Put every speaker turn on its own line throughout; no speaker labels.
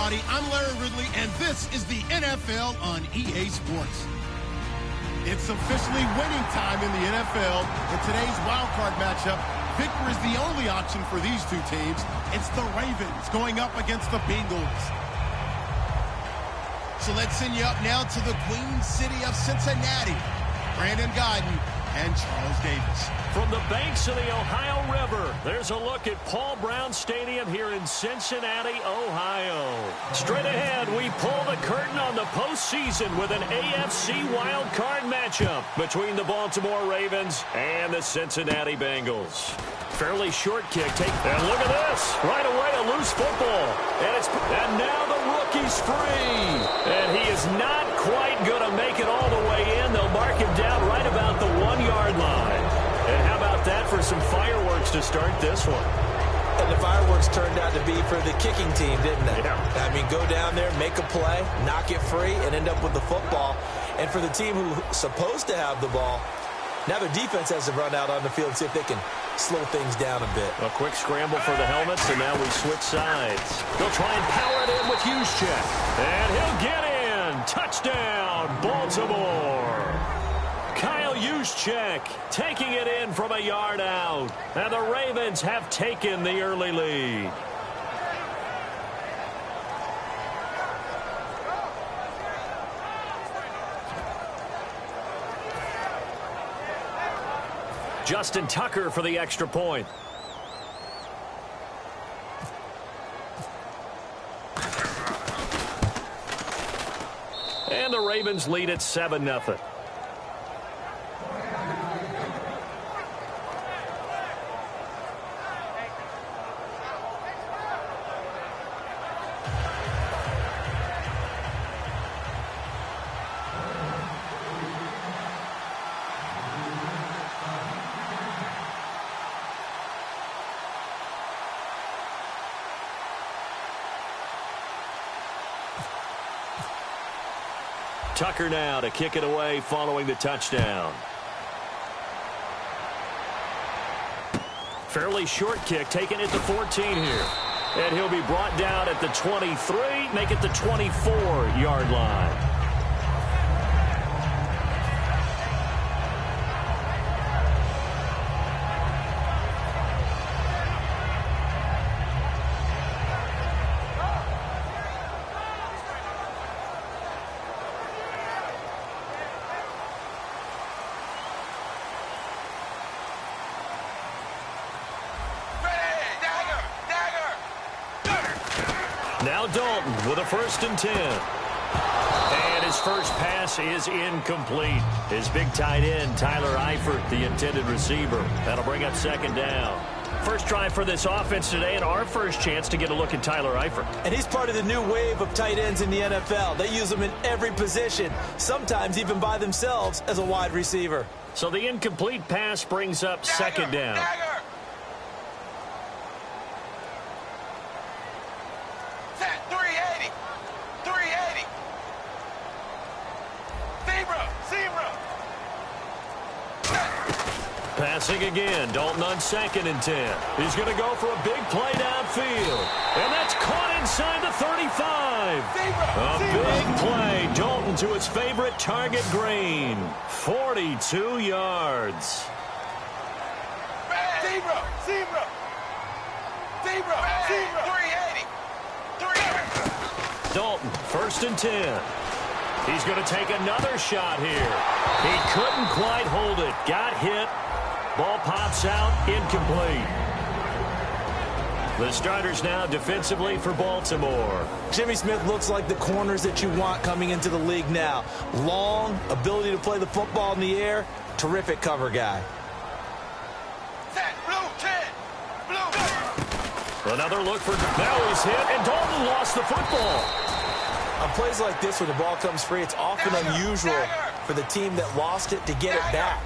everybody. I'm Larry Ridley, and this is the NFL on EA Sports. It's officially winning time in the NFL. In today's wild card matchup, victory is the only option for these two teams. It's the Ravens going up against the Bengals. So let's send you up now to the Queen City of Cincinnati. Brandon Guyton and Charles Davis.
From the banks of the Ohio River, there's a look at Paul Brown Stadium here in Cincinnati, Ohio. Straight ahead, we pull the curtain on the postseason with an AFC wildcard matchup between the Baltimore Ravens and the Cincinnati Bengals. Fairly short kick. And look at this. Right away, a loose football. And now the rookie's free. And he is not quite going to make it all the way in. They'll mark him down right about the 1-yard line. And how about that for some fireworks to start this one?
And the fireworks turned out to be for the kicking team, didn't they?
Yeah.
I mean, go down there, make a play, knock it free, and end up with the football. And for the team who's supposed to have the ball, now their defense has to run out on the field and see if they can slow things down a bit.
A quick scramble for the helmets, and now we switch sides. They'll try and power it in with Juszczyk. And he'll get in. Touchdown, Baltimore. Kyle Juszczyk taking it in from a yard out. And the Ravens have taken the early lead. Justin Tucker for the extra point. And the Ravens lead at 7-0. Tucker now to kick it away following the touchdown. Fairly short kick, taking it to 14 here. And he'll be brought down at the 23, make it the 24-yard line. Now Dalton with a 1st and 10. And his first pass is incomplete. His big tight end, Tyler Eifert, the intended receiver. That'll bring up 2nd down. First drive for this offense today, and our first chance to get a look at Tyler Eifert.
And he's part of the new wave of tight ends in the NFL. They use them in every position, sometimes even by themselves as a wide receiver.
So the incomplete pass brings up 2nd down. Passing again, Dalton on 2nd and 10. He's going to go for a big play downfield. And that's caught inside the 35. A big play, Dalton to his favorite target, Green. 42 yards. Dalton, 1st and 10. He's going to take another shot here. He couldn't quite hold it. Got hit. Ball pops out, incomplete. The starters now defensively for Baltimore.
Jimmy Smith looks like the corners that you want coming into the league now. Long, ability to play the football in the air, terrific cover guy.
Another look for... Now he's hit, and Dalton lost the football.
On plays like this where the ball comes free, it's often unusual for the team that lost it to get it back.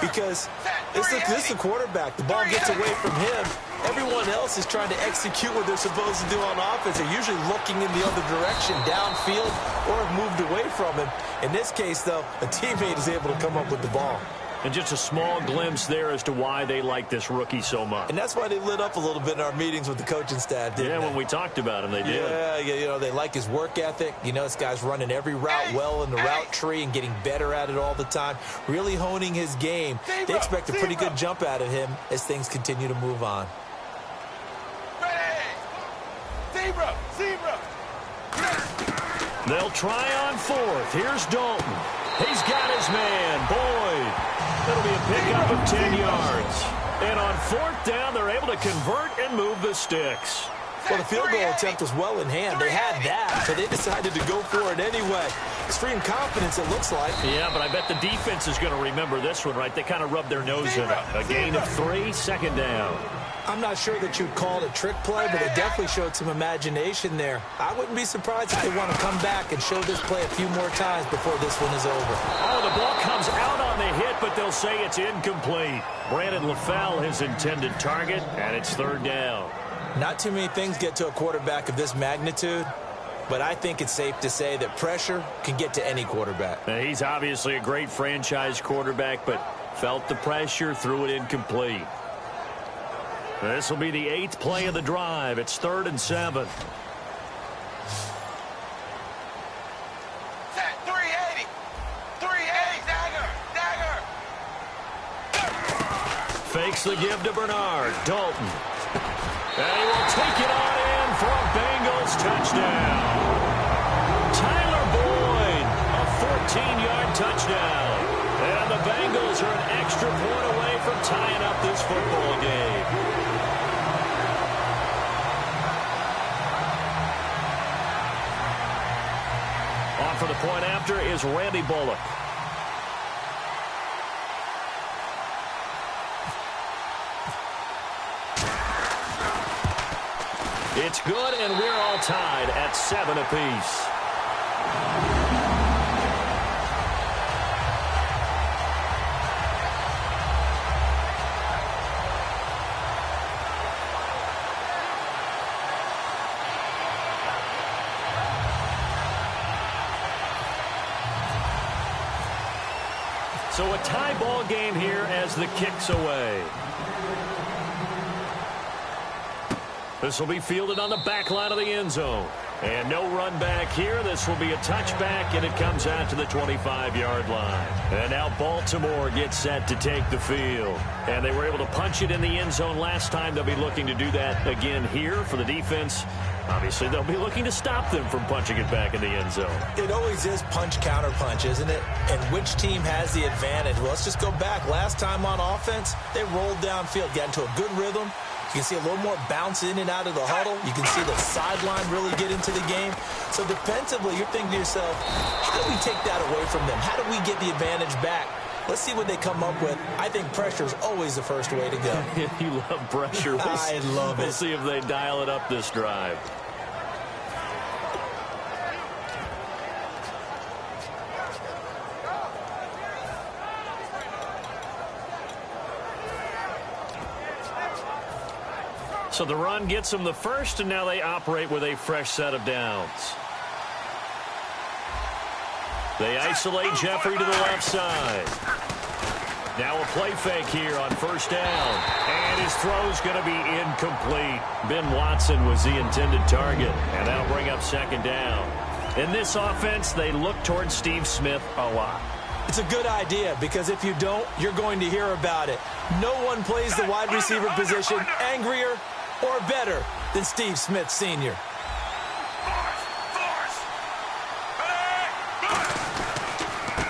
Because this is the quarterback. The ball gets away from him. Everyone else is trying to execute what they're supposed to do on offense. They're usually looking in the other direction, downfield, or have moved away from him. In this case, though, a teammate is able to come up with the ball.
And just a small glimpse there as to why they like this rookie so much.
And that's why they lit up a little bit in our meetings with the coaching staff, didn't they?
When we talked about him, they did.
Yeah, you know, they like his work ethic. You know, this guy's running every route well in the route tree and getting better at it all the time, really honing his game. They expect a pretty good jump out of him as things continue to move on.
They'll try on fourth. Here's Dalton. He's got his man, Boyd. That'll be a pickup of 10 yards. And on fourth down, they're able to convert and move the sticks.
Well, the field goal attempt was well in hand. They had that, but they decided to go for it anyway. Extreme confidence, it looks like.
Yeah, but I bet the defense is going to remember this one, right? They kind of rubbed their nose in it. A gain of 3, second down.
I'm not sure that you'd call it a trick play, but it definitely showed some imagination there. I wouldn't be surprised if they want to come back and show this play a few more times before this one is over.
Oh, the ball comes out on the hit, but they'll say it's incomplete. Brandon LaFell, his intended target, and it's third down.
Not too many things get to a quarterback of this magnitude, but I think it's safe to say that pressure can get to any quarterback.
Now, he's obviously a great franchise quarterback, but felt the pressure, threw it incomplete. This will be the 8th play of the drive. It's 3rd and 7.
Set 380. 380. Dagger.
Fakes the give to Bernard. Dalton. And he will take it on in for a Bengals touchdown. Tyler Boyd, a 14-yard touchdown. And the Bengals are an extra point away from tying up this football game. On for the point after is Randy Bullock. It's good, and we're all tied at 7 apiece. So a tie ball game here as the kick's away. This will be fielded on the back line of the end zone. And no run back here. This will be a touchback, and it comes out to the 25-yard line. And now Baltimore gets set to take the field. And they were able to punch it in the end zone last time. They'll be looking to do that again here for the defense. Obviously, they'll be looking to stop them from punching it back in the end zone.
It always is punch-counter-punch, isn't it? And which team has the advantage? Well, let's just go back. Last time on offense, they rolled downfield, got into a good rhythm. You can see a little more bounce in and out of the huddle. You can see the sideline really get into the game. So defensively, you're thinking to yourself, how do we take that away from them? How do we get the advantage back? Let's see what they come up with. I think pressure is always the first way to go.
You love pressure.
I love it.
We'll see if they dial it up this drive. So the run gets them the first, and now they operate with a fresh set of downs. They isolate Jeffrey to the left side. Now a play fake here on first down. And his throw's going to be incomplete. Ben Watson was the intended target, and that'll bring up second down. In this offense, they look towards Steve Smith a lot.
It's a good idea, because if you don't, you're going to hear about it. No one plays the wide receiver position angrier or better than Steve Smith Sr.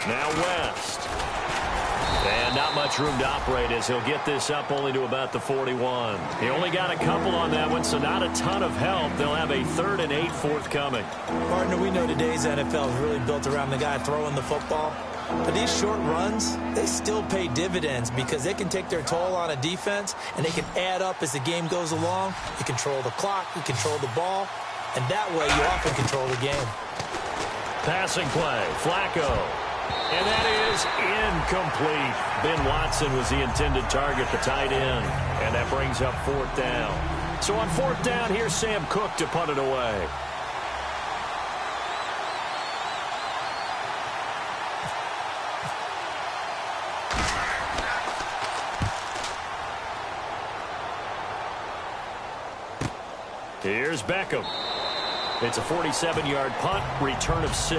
Now West. And not much room to operate as he'll get this up only to about the 41. He only got a couple on that one, so not a ton of help. They'll have a 3rd and 8 forthcoming.
Partner, we know today's NFL is really built around the guy throwing the football. But these short runs, they still pay dividends because they can take their toll on a defense, and they can add up as the game goes along. You control the clock, you control the ball, and that way you often control the game.
Passing play, Flacco. And that is incomplete. Ben Watson was the intended target, the tight end. And that brings up 4th down. So on 4th down, here's Sam Cook to punt it away. Here's Beckham. It's a 47-yard punt, return of 6.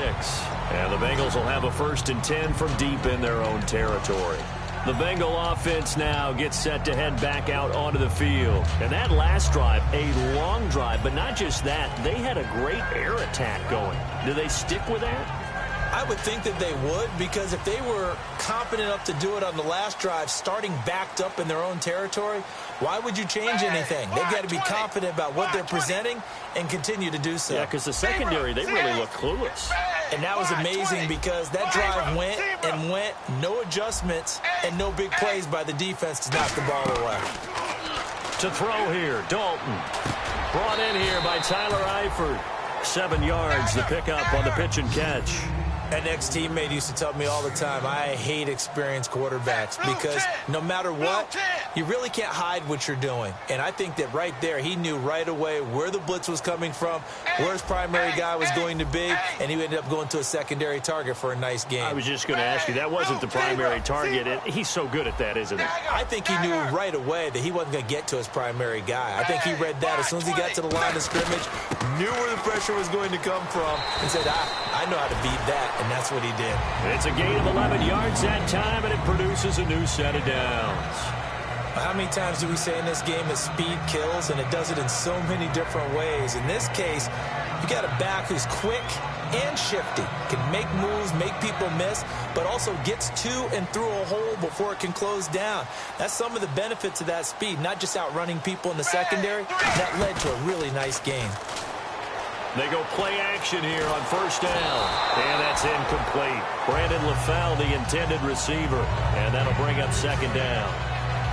And the Bengals will have a 1st and 10 from deep in their own territory. The Bengal offense now gets set to head back out onto the field. And that last drive, a long drive, but not just that, they had a great air attack going. Do they stick with that?
I would think that they would, because if they were confident enough to do it on the last drive, starting backed up in their own territory, why would you change anything? They've got to be confident about what they're presenting and continue to do so.
Yeah, because the secondary, they really look clueless.
And that was amazing because that drive went and went, no adjustments, and no big plays by the defense to knock the ball away.
To throw here, Dalton. Brought in here by Tyler Eifert. 7 yards, the pickup on the pitch and catch.
An ex-teammate used to tell me all the time, I hate experienced quarterbacks because no matter what, you really can't hide what you're doing. And I think that right there, he knew right away where the blitz was coming from, where his primary guy was going to be, and he ended up going to a secondary target for a nice game.
I was just going to ask you, that wasn't the primary target. He's so good at that, isn't he?
I think he knew right away that he wasn't going to get to his primary guy. I think he read that as soon as he got to the line of scrimmage, knew where the pressure was going to come from, and said, I know how to beat that. And that's what he did.
It's a gain of 11 yards that time, and it produces a new set of downs.
How many times do we say in this game that speed kills, and it does it in so many different ways? In this case, you got a back who's quick and shifty, can make moves, make people miss, but also gets to and through a hole before it can close down. That's some of the benefits of that speed, not just outrunning people in the secondary. That led to a really nice game.
They go play action here on 1st down. And that's incomplete. Brandon LaFell, the intended receiver. And that'll bring up 2nd down.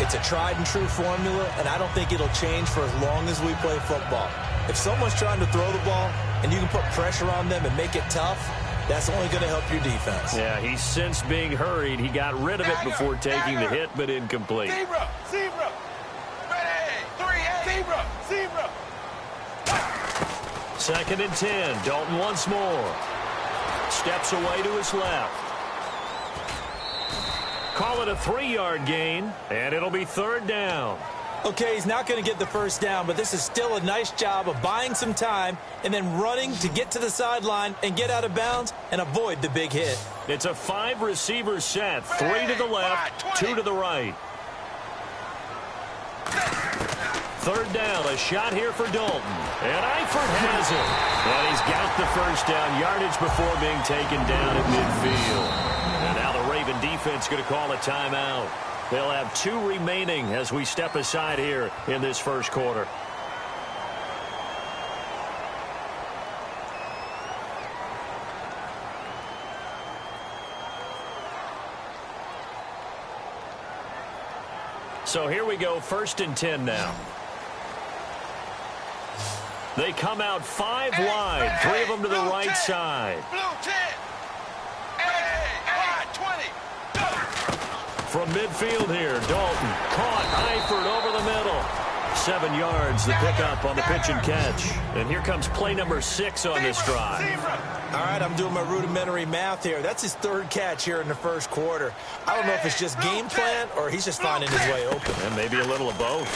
It's a tried and true formula, and I don't think it'll change for as long as we play football. If someone's trying to throw the ball and you can put pressure on them and make it tough, that's only going to help your defense.
Yeah, he's since being hurried. He got rid of it before taking the hit, but incomplete.
Zebra, zebra. Ready, 3-8. Zebra, zebra.
2nd and 10. Dalton once more. Steps away to his left. Call it a 3-yard gain, and it'll be 3rd down.
Okay, he's not going to get the 1st down, but this is still a nice job of buying some time and then running to get to the sideline and get out of bounds and avoid the big hit.
It's a 5-receiver set. 3 to the left, 2 to the right. 3rd down, a shot here for Dalton. And Eifert has it. And he's got the 1st down, yardage before being taken down at midfield. And now the Raven defense going to call a timeout. They'll have 2 remaining as we step aside here in this 1st quarter. So here we go, 1st and 10 now. They come out 5 wide, 3 of them to the right side.
Blue 10. Wide 20.
From midfield here, Dalton caught Eifert over the middle. 7 yards, the pickup on the pitch and catch. And here comes play number 6 on this drive.
All right, I'm doing my rudimentary math here. That's his 3rd catch here in the 1st quarter. I don't know if it's just game plan or he's just finding his way open.
And maybe a little of both.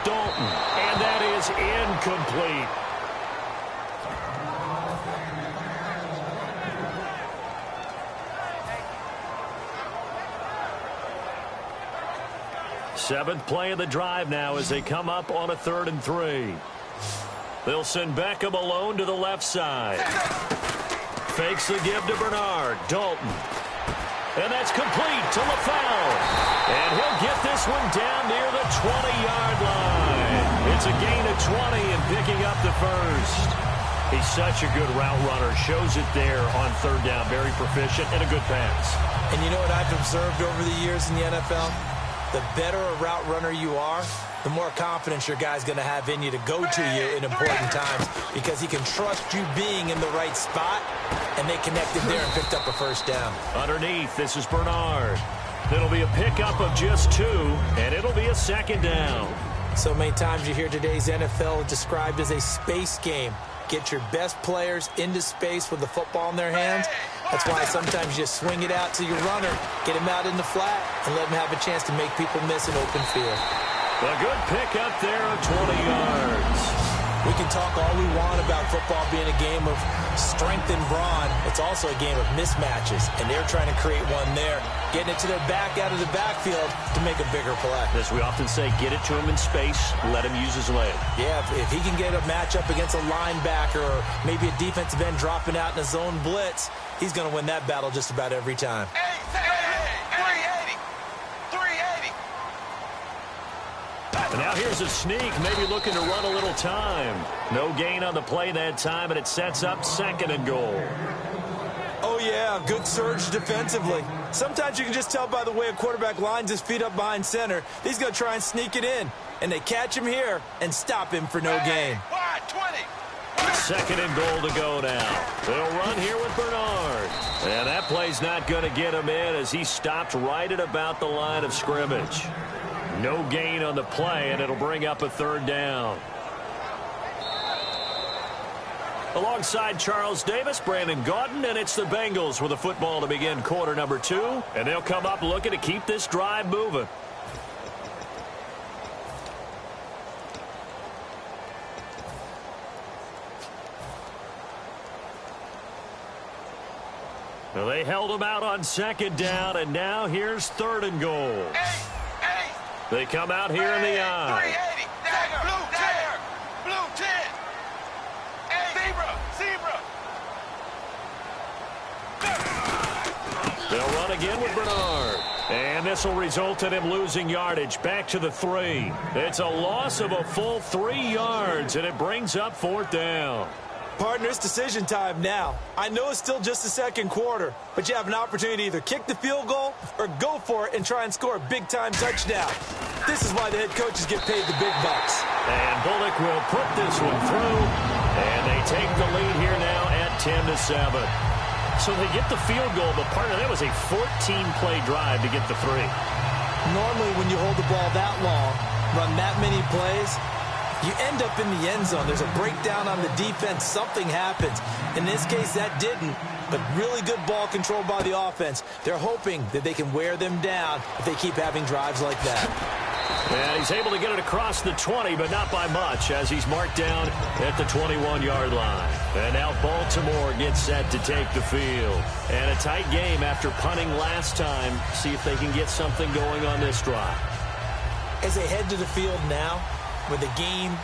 Dalton, and that is incomplete. Seventh play of the drive now as they come up on a 3rd and 3. They'll send Beckham alone to the left side. Fakes the give to Bernard. Dalton. And that's complete to LaFell. And he'll get this one down near the 20-yard line. It's a gain of 20 and picking up the 1st. He's such a good route runner. Shows it there on 3rd down. Very proficient and a good pass.
And you know what I've observed over the years in the NFL? The better a route runner you are, the more confidence your guy's going to have in you to go to you in important times because he can trust you being in the right spot, and they connected there and picked up a 1st down.
Underneath, this is Bernard. It'll be a pickup of just 2, and it'll be a 2nd down.
So many times you hear today's NFL described as a space game. Get your best players into space with the football in their hands. That's why sometimes you just swing it out to your runner, get him out in the flat, and let him have a chance to make people miss an open field.
A good pickup there of 20 yards.
talk all we want about football being a game of strength and brawn. It's also a game of mismatches, and they're trying to create one there, getting it to their back out of the backfield to make a bigger play.
As we often say, get it to him in space, let him use his leg.
Yeah, if he can get a matchup against a linebacker or maybe a defensive end dropping out in a zone blitz, he's going to win that battle just about every time.
380. 380.
And now here's a sneak, maybe looking to run a little time. No gain on the play that time, and it sets up 2nd and goal.
Oh, yeah, good surge defensively. Sometimes you can just tell by the way a quarterback lines his feet up behind center. He's going to try and sneak it in, and they catch him here and stop him for no gain.
20.
2nd and goal to go now. They'll run here with Bernard. And that play's not going to get him in as he stopped right at about the line of scrimmage. No gain on the play, and it'll bring up a 3rd down. Alongside Charles Davis, Brandon Gaudin, and it's the Bengals with the football to begin quarter number 2. And they'll come up looking to keep this drive moving. Well, they held him out on 2nd down, and now here's 3rd and goal. They come out here in the I.
380. Blue 10. Zebra.
They'll run again with Bernard. And this will result in him losing yardage back to the 3. It's a loss of a full 3 yards, and it brings up 4th down.
Partner, it's decision time now. I know it's still just the 2nd quarter, but you have an opportunity to either kick the field goal or go for it and try and score a big-time touchdown. This is why the head coaches get paid the big bucks.
And Bullock will put this one through, and they take the lead here now at 10-7. So they get the field goal, but partner, that was a 14-play drive to get the 3.
Normally, when you hold the ball that long, run that many plays, you end up in the end zone. There's a breakdown on the defense. Something happens. In this case, that didn't. But really good ball control by the offense. They're hoping that they can wear them down if they keep having drives like that.
And he's able to get it across the 20, but not by much, as he's marked down at the 21-yard line. And now Baltimore gets set to take the field. And a tight game after punting last time. See if they can get something going on this drive.
As they head to the field now, with the game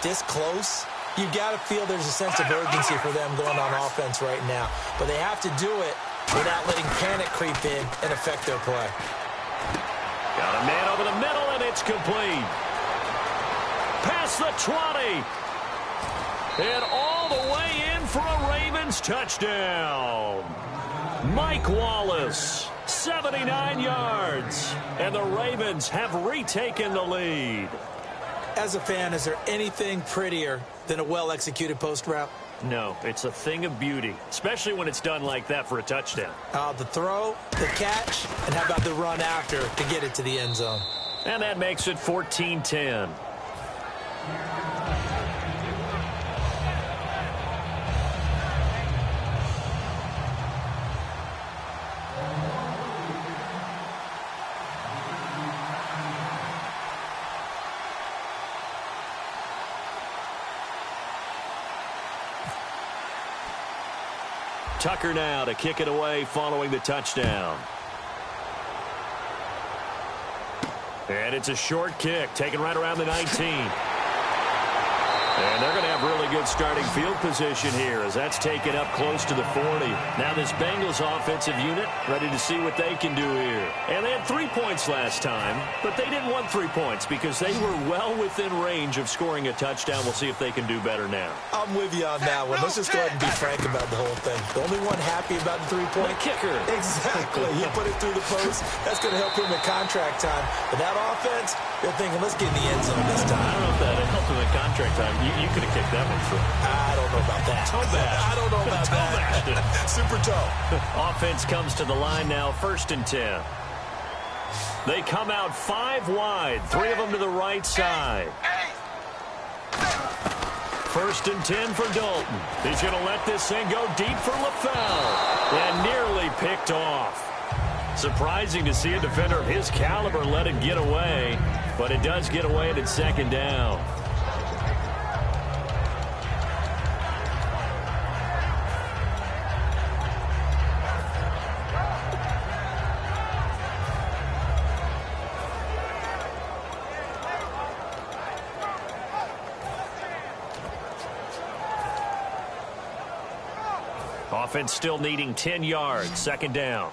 this close, you've got to feel there's a sense of urgency for them going on offense right now. But they have to do it without letting panic creep in and affect their play.
Got a man over the middle, and it's complete. Past the 20. And all the way in for a Ravens touchdown. Mike Wallace, 79 yards. And the Ravens have retaken the lead.
As a fan, is there anything prettier than a well-executed post route?
No, it's a thing of beauty, especially when it's done like that for a touchdown.
The throw, the catch, and how about the run after to get it to the end zone?
And that makes it 14-10. Tucker now to kick it away following the touchdown. And it's a short kick, taken right around the 19. And they're going to have really good starting field position here as that's taken up close to the 40. Now this Bengals offensive unit ready to see what they can do here. And they had 3 points last time, but they didn't want 3 points because they were well within range of scoring a touchdown. We'll see if they can do better now.
I'm with you on that one. Let's just go ahead and be frank about the whole thing. The only one happy about the three-point
kicker.
Exactly. You put it through the post. That's going to help him at contract time. But that offense, they're thinking, let's get in the end zone this time.
I don't know if that helped him at contract time. You could have kicked that one through.
I don't know about that.
Toe bash.
I don't know about that. Super toe.
Offense comes to the line now, 1st and 10. They come out 5 wide, 3 of them to the right side. 1st and 10 for Dalton. He's going to let this thing go deep for LaFell. And nearly picked off. Surprising to see a defender of his caliber let it get away, but it does get away at its 2nd down. Offense still needing 10 yards. Second down.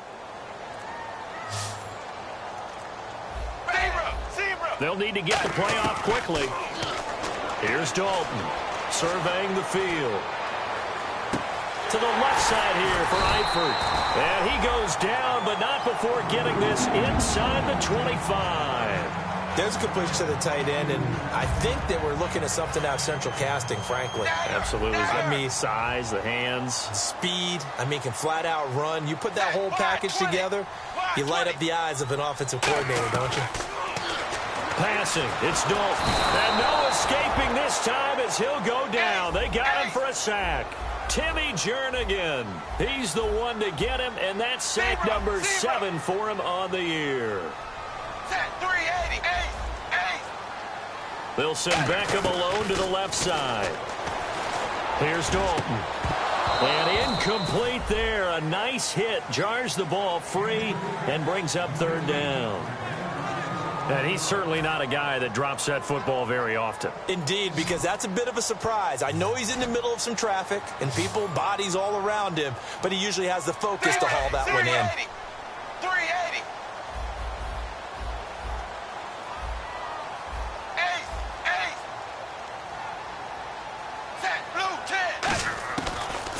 They'll need to get the play off quickly. Here's Dalton surveying the field. To the left side here for Eifert. And he goes down, but not before getting this inside the 25.
There's a completion to the tight end, and I think they were looking at something out of central casting, frankly.
Absolutely. I mean, size, the hands.
Speed. I mean, can flat out run. You put that whole package together, you light up the eyes of an offensive coordinator, don't you?
Passing. It's Dalton. And no escaping this time as he'll go down. They got him for a sack. Timmy Jernigan. He's the one to get him, and that's sack number 7 for him on the year.
380.
They'll send Beckham alone to the left side. Here's Dalton. And incomplete there. A nice hit. Jars the ball free and brings up third down. And he's certainly not a guy that drops that football very often.
Indeed, because that's a bit of a surprise. I know he's in the middle of some traffic and people, bodies all around him, but he usually has the focus to haul that one in.
380.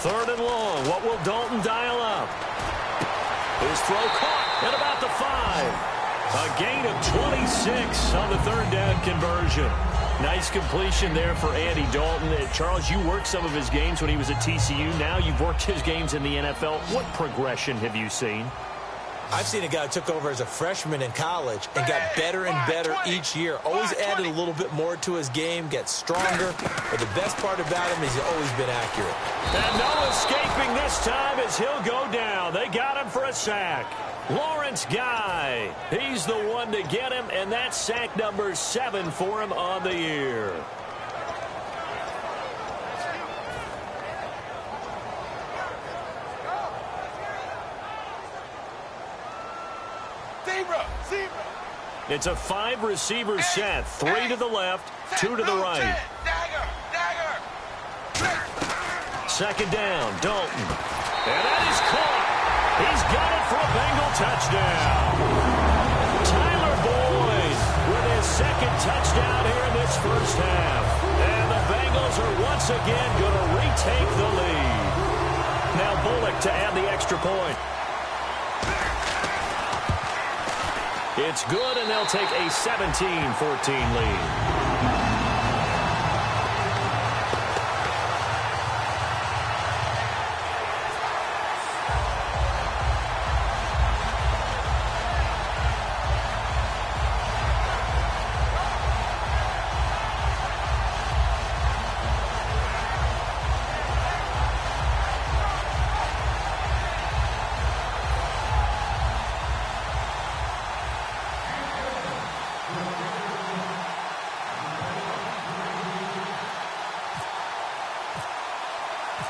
Third and long. What will Dalton dial up? His throw caught at about the 5. A gain of 26 on the third down conversion. Nice completion there for Andy Dalton. Charles, you worked some of his games when he was at TCU. Now you've worked his games in the NFL. What progression have you seen?
I've seen a guy who took over as a freshman in college and got better and better each year. Always added a little bit more to his game, gets stronger. But the best part about him is he's always been accurate.
And no escaping this time as he'll go down. They got him for a sack. Lawrence Guy. He's the one to get him, and that's sack number 7 for him on the year. It's a 5-receiver set. 3 to the left, 2 to the right. Second down, Dalton. And that is caught. He's got it for a Bengal touchdown. Tyler Boyd with his second touchdown here in this first half. And the Bengals are once again going to retake the lead. Now Bullock to add the extra point. It's good, and they'll take a 17-14 lead.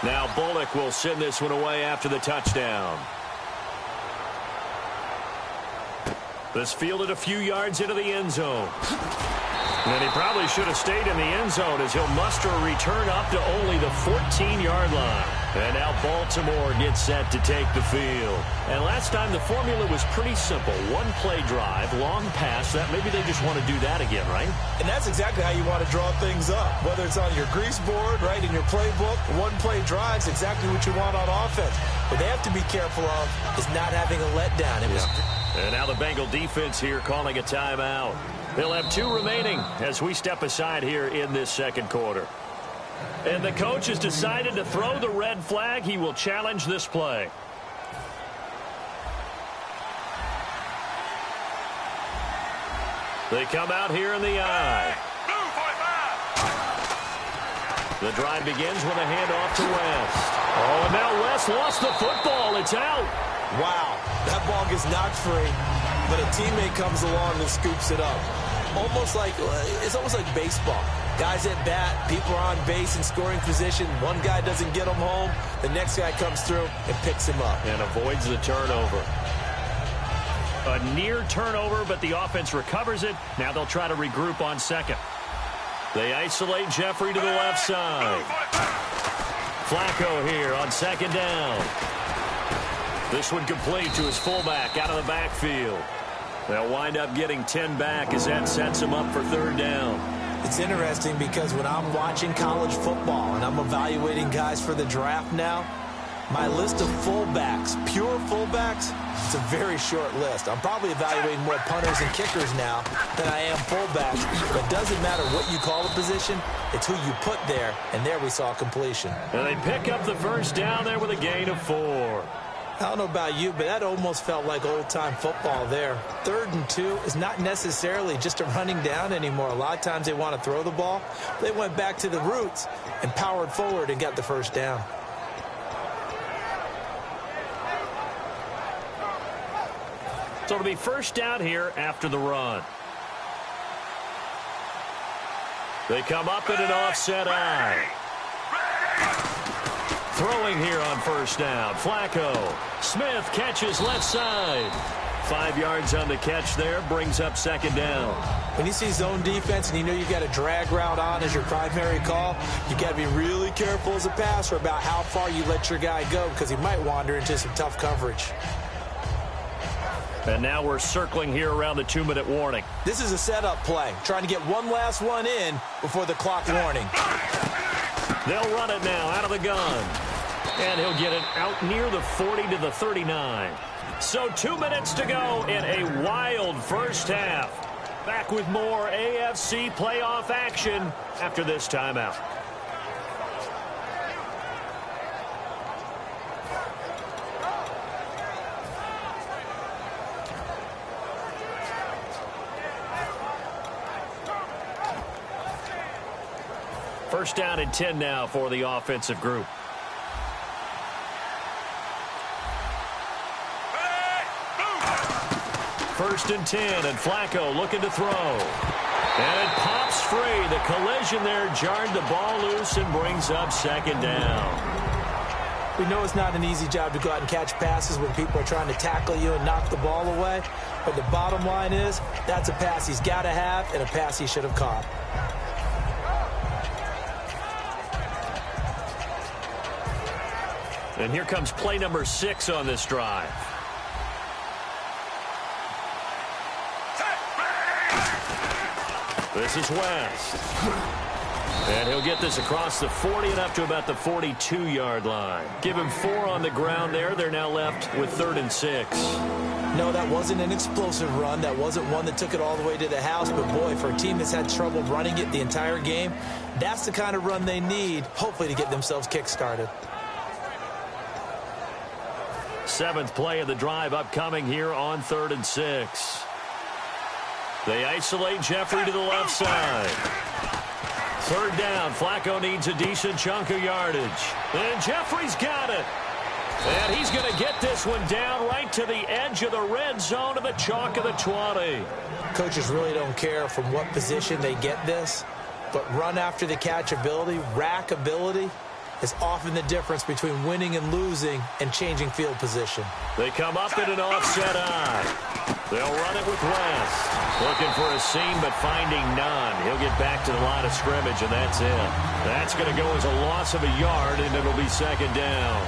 Now Bullock will send this one away after the touchdown. This fielded a few yards into the end zone. And he probably should have stayed in the end zone as he'll muster a return up to only the 14-yard line. And now Baltimore gets set to take the field. And last time the formula was pretty simple. One-play drive, long pass. That maybe they just want to do that again, right?
And that's exactly how you want to draw things up. Whether it's on your grease board, right, in your playbook, one-play drive's exactly what you want on offense. What they have to be careful of is not having a letdown.
And now the Bengal defense here calling a timeout. They'll have 2 remaining as we step aside here in this second quarter. And the coach has decided to throw the red flag. He will challenge this play. They come out here in the eye. The drive begins with a handoff to West. Oh, and now West lost the football. It's out.
Wow, that ball gets knocked free, but a teammate comes along and scoops it up. It's almost like baseball. Guys at bat, people are on base in scoring position. One guy doesn't get him home. The next guy comes through and picks him up.
And avoids the turnover. A near turnover, but the offense recovers it. Now they'll try to regroup on second. They isolate Jeffrey to the left side. Flacco here on second down. This one complete to his fullback out of the backfield. They'll wind up getting 10 back as that sets him up for third down.
It's interesting because when I'm watching college football and I'm evaluating guys for the draft now, my list of fullbacks, pure fullbacks, it's a very short list. I'm probably evaluating more punters and kickers now than I am fullbacks. But it doesn't matter what you call the position, it's who you put there, and there we saw completion.
And they pick up the first down there with a gain of 4.
I don't know about you, but that almost felt like old-time football there. 3rd and 2 is not necessarily just a running down anymore. A lot of times they want to throw the ball. They went back to the roots and powered forward and got the first down.
So it'll be first down here after the run. They come up in an offset eye. Throwing here on first down. Flacco. Smith catches left side. 5 yards on the catch there. Brings up second down.
When you see zone defense and you know you've got a drag route on as your primary call, you've got to be really careful as a passer about how far you let your guy go because he might wander into some tough coverage.
And now we're circling here around the 2-minute warning.
This is a setup play, trying to get one last one in before the clock warning.
They'll run it now out of the gun. And he'll get it out near the 40 to the 39. So 2 minutes to go in a wild first half. Back with more AFC playoff action after this timeout. First down and 10 now for the offensive group. First and 10, and Flacco looking to throw. And it pops free. The collision there jarred the ball loose and brings up second down.
We know it's not an easy job to go out and catch passes when people are trying to tackle you and knock the ball away. But the bottom line is, that's a pass he's got to have and a pass he should have caught.
And here comes play number 6 on this drive. This is West. And he'll get this across the 40 and up to about the 42-yard line. Give him 4 on the ground there. They're now left with 3rd and 6.
No, that wasn't an explosive run. That wasn't one that took it all the way to the house. But, boy, for a team that's had trouble running it the entire game, that's the kind of run they need, hopefully, to get themselves kick-started.
7th play of the drive upcoming here on 3rd and 6. They isolate Jeffrey to the left side. 3rd down. Flacco needs a decent chunk of yardage. And Jeffrey's got it. And he's going to get this one down right to the edge of the red zone of the chalk of the 20.
Coaches really don't care from what position they get this, but run after the catch ability, rack ability, is often the difference between winning and losing and changing field position.
They come up in an offset eye. They'll run it with West. Looking for a seam, but finding none. He'll get back to the line of scrimmage, and that's it. That's going to go as a loss of a yard, and it'll be second down.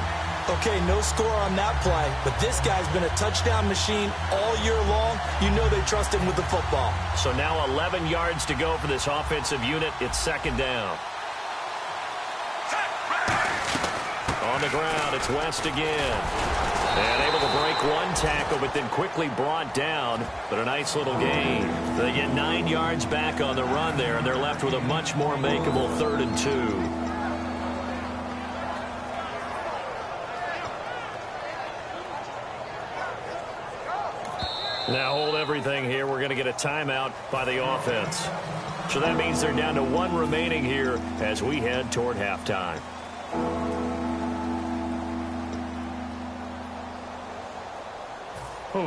Okay, no score on that play, but this guy's been a touchdown machine all year long. You know they trust him with the football.
So now 11 yards to go for this offensive unit. It's second down. On the ground, it's West again. And able to break one tackle, but then quickly brought down. But a nice little gain. They get 9 yards back on the run there, and they're left with a much more makeable 3rd and 2. Now hold everything here. We're going to get a timeout by the offense. So that means they're down to 1 remaining here as we head toward halftime.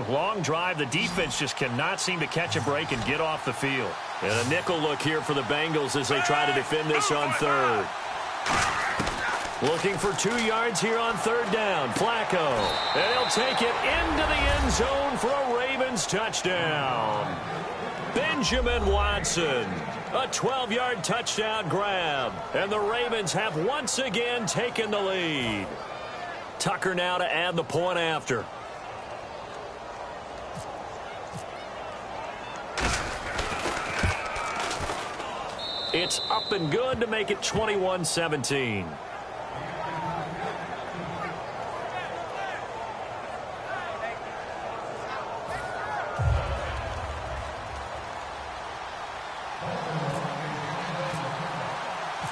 Long drive. The defense just cannot seem to catch a break and get off the field. And a nickel look here for the Bengals as they try to defend this on 3rd. Looking for 2 yards here on 3rd down. Flacco. And he'll take it into the end zone for a Ravens touchdown. Benjamin Watson. A 12-yard touchdown grab. And the Ravens have once again taken the lead. Tucker now to add the point after. It's up and good to make it 21-17.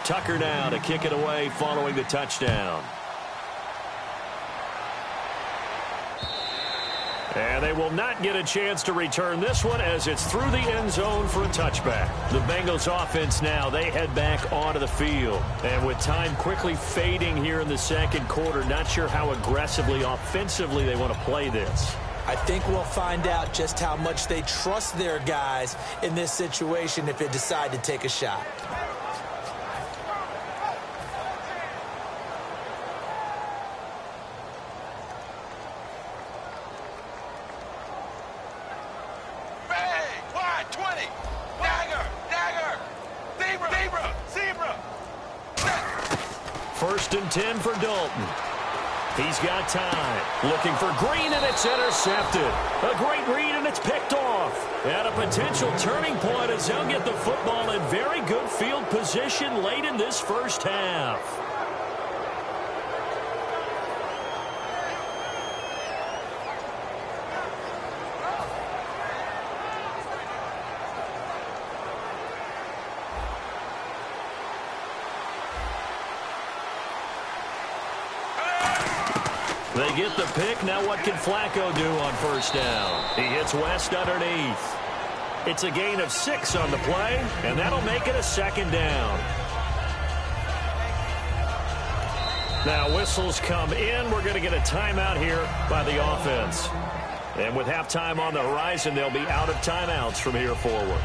Tucker now to kick it away following the touchdown. And they will not get a chance to return this one as it's through the end zone for a touchback. The Bengals offense now, they head back onto the field. And with time quickly fading here in the second quarter, not sure how aggressively, offensively they want to play this.
I think we'll find out just how much they trust their guys in this situation if they decide to take a shot.
First and 10 for Dalton. He's got time. Looking for Green, and it's intercepted. A great read, and it's picked off. And a potential turning point as they'll get the football in very good field position late in this first half. They get the pick. Now what can Flacco do on first down? He hits West underneath. It's a gain of 6 on the play, and that'll make it a second down. Now whistles come in. We're going to get a timeout here by the offense. And with halftime on the horizon, they'll be out of timeouts from here forward.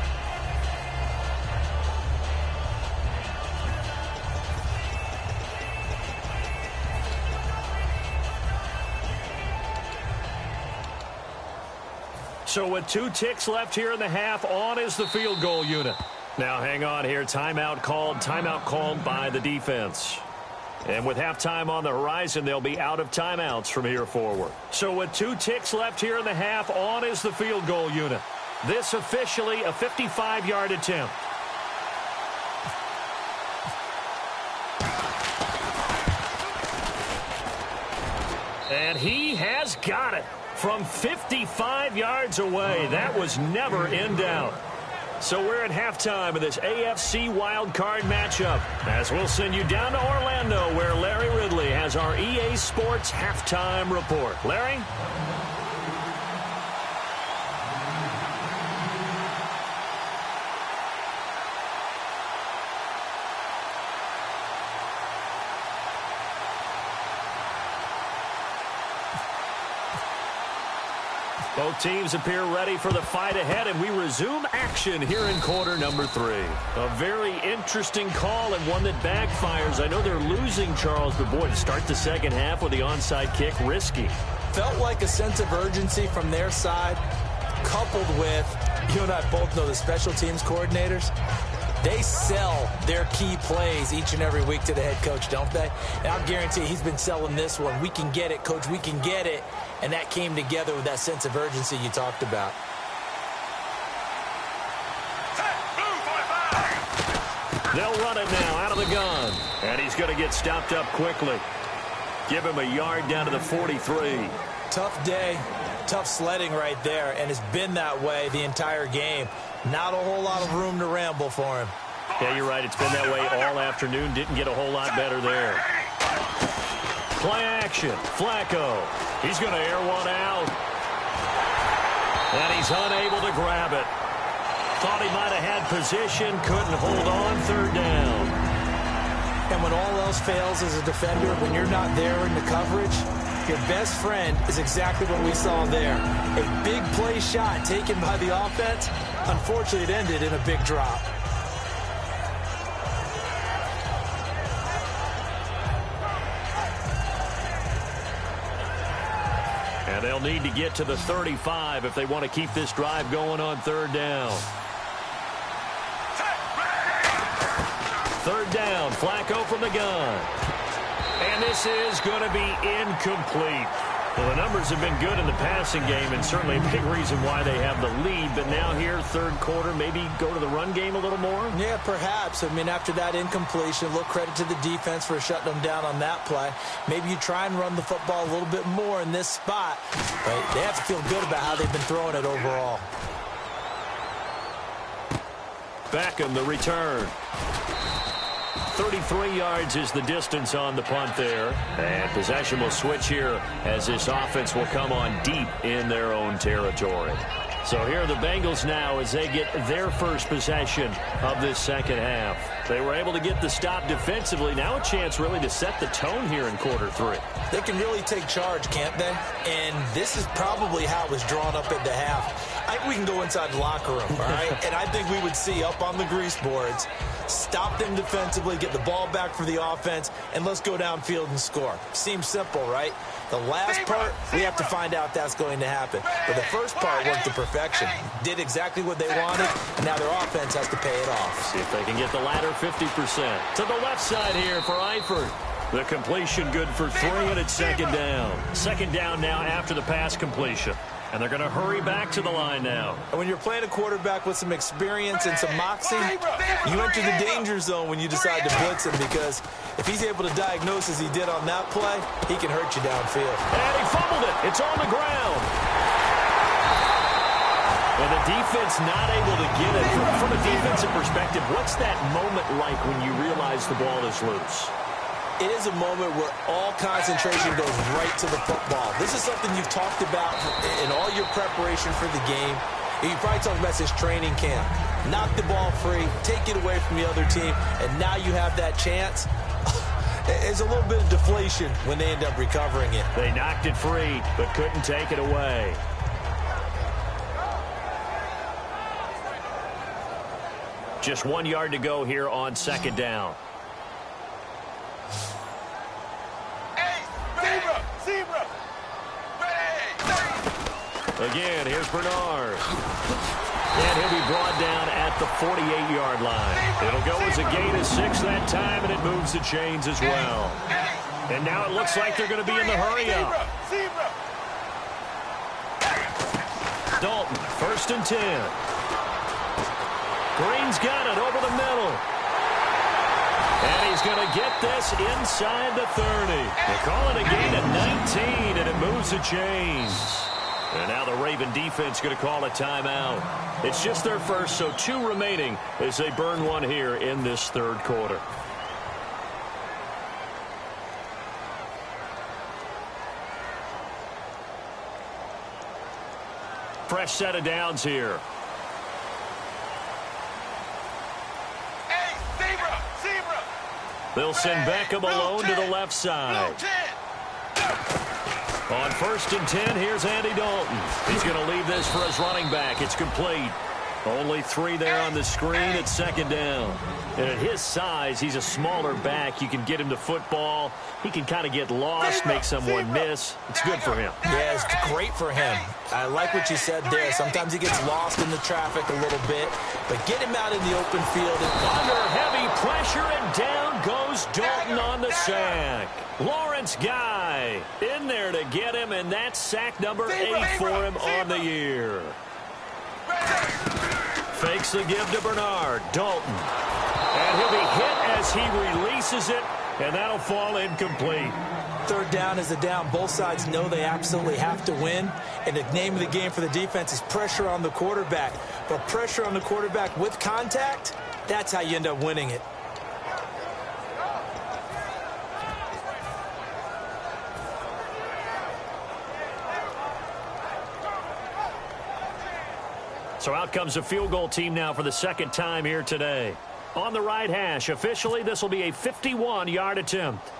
So with 2 ticks left here in the half, on is the field goal unit. Now hang on here. Timeout called by the defense. And with halftime on the horizon, they'll be out of timeouts from here forward. So with 2 ticks left here in the half, on is the field goal unit. This officially a 55-yard attempt. And he has got it. From 55 yards away, that was never in doubt. So we're at halftime of this AFC wildcard matchup, as we'll send you down to Orlando, where Larry Ridley has our EA Sports halftime report. Larry? Both teams appear ready for the fight ahead, and we resume action here in quarter number 3. A very interesting call and one that backfires. I know they're losing, Charles, but boy, to start the second half with the onside kick, risky.
Felt like a sense of urgency from their side, coupled with, you and I both know the special teams coordinators. They sell their key plays each and every week to the head coach, don't they? And I'll guarantee he's been selling this one. We can get it, coach, we can get it. And that came together with that sense of urgency you talked about.
They'll run it now out of the gun. And he's going to get stopped up quickly. Give him a yard down to the 43.
Tough day, tough sledding right there, and it's been that way the entire game. Not a whole lot of room to ramble for him.
Yeah, you're right. It's been that way all afternoon. Didn't get a whole lot better there. Play action. Flacco. He's going to air one out. And he's unable to grab it. Thought he might have had position. Couldn't hold on. Third down.
And when all else fails as a defender, when you're not there in the coverage, your best friend is exactly what we saw there. A big play shot taken by the offense. Unfortunately, it ended in a big drop.
And they'll need to get to the 35 if they want to keep this drive going on third down. 3rd down. Flacco from the gun. And this is going to be incomplete. Well, the numbers have been good in the passing game, and certainly a big reason why they have the lead. But now here, 3rd quarter, maybe go to the run game a little more? Yeah, perhaps. I mean, after that incompletion, a little credit to the defense for shutting them down on that play. Maybe you try and run the football a little bit more in this spot. But they have to feel good about how they've been throwing it overall. Beckham, the return. 33 yards is the distance on the punt there. And possession will switch here as this offense will come on deep in their own territory. So here are the Bengals now as they get their first possession of this second half. They were able to get the stop defensively. Now a chance really to set the tone here in quarter 3. They can really take charge, can't they? And this is probably how it was drawn up at the half. I think we can go inside the locker room, all right? And I think we would see up on the grease boards, stop them defensively, get the ball back for the offense, and let's go downfield and score. Seems simple, right? The last part, we have to find out if that's going to happen. But the first part worked to perfection. Did exactly what they wanted, and now their offense has to pay it off. See if they can get the latter 50%. To the left side here for Eifert. The completion good for 3, and it's 2nd down. 2nd down now after the pass completion. And they're going to hurry back to the line now. And when you're playing a quarterback with some experience and some moxie, you enter the danger zone when you decide to blitz him, because if he's able to diagnose as he did on that play, he can hurt you downfield. And he fumbled it. It's on the ground. And the defense not able to get it. From a defensive perspective, what's that moment like when you realize the ball is loose? It is a moment where all concentration goes right to the football. This is something you've talked about in all your preparation for the game. You probably talked about this training camp. Knock the ball free, take it away from the other team, and now you have that chance. There's a little bit of deflation when they end up recovering it. They knocked it free, but couldn't take it away. Just 1 yard to go here on 2nd down. Again, here's Bernard. And he'll be brought down at the 48-yard line. It'll go as a gain of 6 that time, and it moves the chains as well. And now it looks like they're going to be in the hurry-up. Dalton, 1st and 10. Green's got it over the middle. And he's going to get this inside the 30. They call it a gain of 19, and it moves the chains. And now the Raven defense going to call a timeout. It's just their first, so 2 remaining as they burn one here in this 3rd quarter. Fresh set of downs here. They'll send Beckham alone to the left side. On 1st and 10, here's Andy Dalton. He's going to leave this for his running back. It's complete. Only 3 there on the screen at 2nd down. And at his size, he's a smaller back. You can get him the football. He can kind of get lost, make someone miss. It's good for him. Yeah, it's great for him. I like what you said there. Sometimes he gets lost in the traffic a little bit. But get him out in the open field. And under heavy pressure, and down goes Dalton on the sack. Lawrence Guy in there to get him, and that's sack number 8 for him on the year. Fakes the give to Bernard. Dalton. And he'll be hit as he releases it, and that'll fall incomplete. 3rd down is a down. Both sides know they absolutely have to win, and the name of the game for the defense is pressure on the quarterback. But pressure on the quarterback with contact, that's how you end up winning it. So out comes a field goal team now for the 2nd time here today. On the right hash, officially, this will be a 51-yard attempt.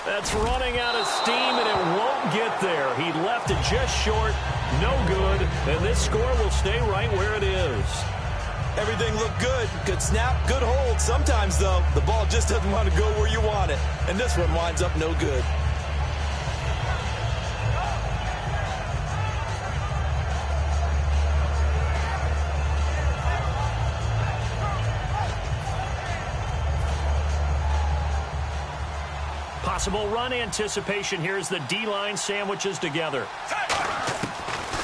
That's running out of steam, and it won't get there. He left it just short, no good, and this score will stay right where it is. Everything looked good. Good snap, good hold. Sometimes, though, the ball just doesn't want to go where you want it, and this one winds up no good. Possible run anticipation here as the D-line sandwiches together.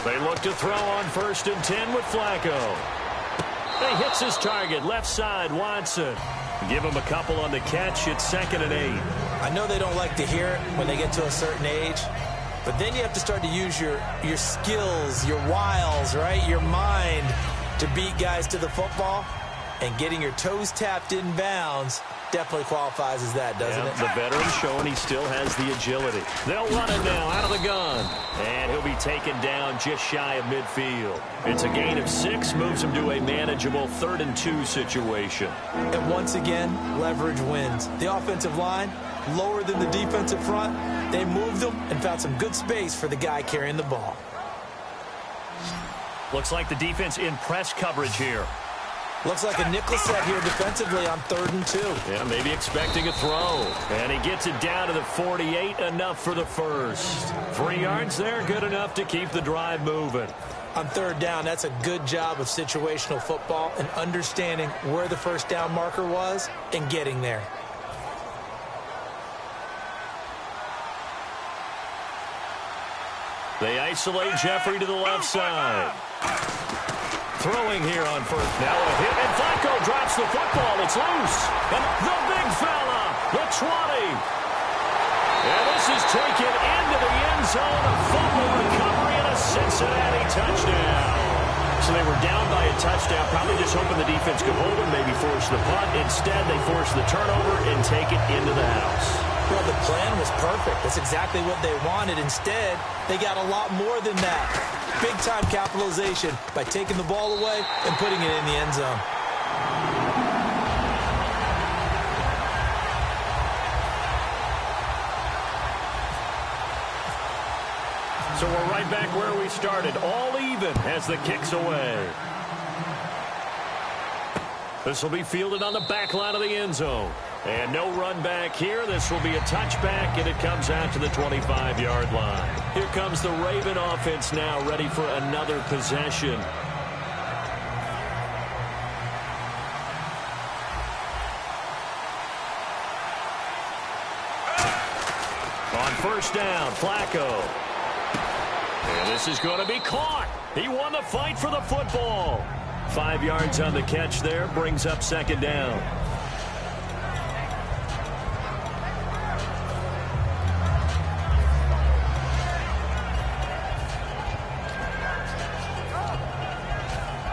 They look to throw on 1st and 10 with Flacco. He hits his target, left side, Watson. Give him a couple on the catch. It's 2nd and 8.
I know they don't like to hear it when they get to a certain age, but then you have to start to use your skills, your wiles, right? Your mind to beat guys to the football. And getting your toes tapped in bounds definitely qualifies as that, doesn't it?
The veteran showing he still has the agility. They'll run it now out of the gun. And he'll be taken down just shy of midfield. It's a gain of 6, moves him to a manageable 3rd and 2 situation.
And once again, leverage wins. The offensive line, lower than the defensive front. They moved them and found some good space for the guy carrying the ball.
Looks like the defense in press coverage here.
Looks like a nickel set here defensively on 3rd and 2.
Yeah, maybe expecting a throw. And he gets it down to the 48, enough for the first. 3 yards there, good enough to keep the drive moving.
On 3rd down, that's a good job of situational football and understanding where the first down marker was and getting there.
They isolate Jeffrey to the left side. Throwing here on 1st. Now a hit, and Flacco drops the football. It's loose. And the big fella, the 20. And this is taken into the end zone. A fumble recovery and a Cincinnati touchdown. So they were down by a touchdown, probably just hoping the defense could hold them, maybe force the punt. Instead, they force the turnover and take it into the house.
Well, the plan was perfect. That's exactly what they wanted. Instead, they got a lot more than that. Big-time capitalization by taking the ball away and putting it in the end zone.
So we're right back where we started, all even as the kick's away. This will be fielded on the back line of the end zone. And no run back here. This will be a touchback, and it comes out to the 25-yard line. Here comes the Raven offense now, ready for another possession. On 1st down, Flacco. And this is going to be caught. He won the fight for the football. 5 yards on the catch there, brings up 2nd down.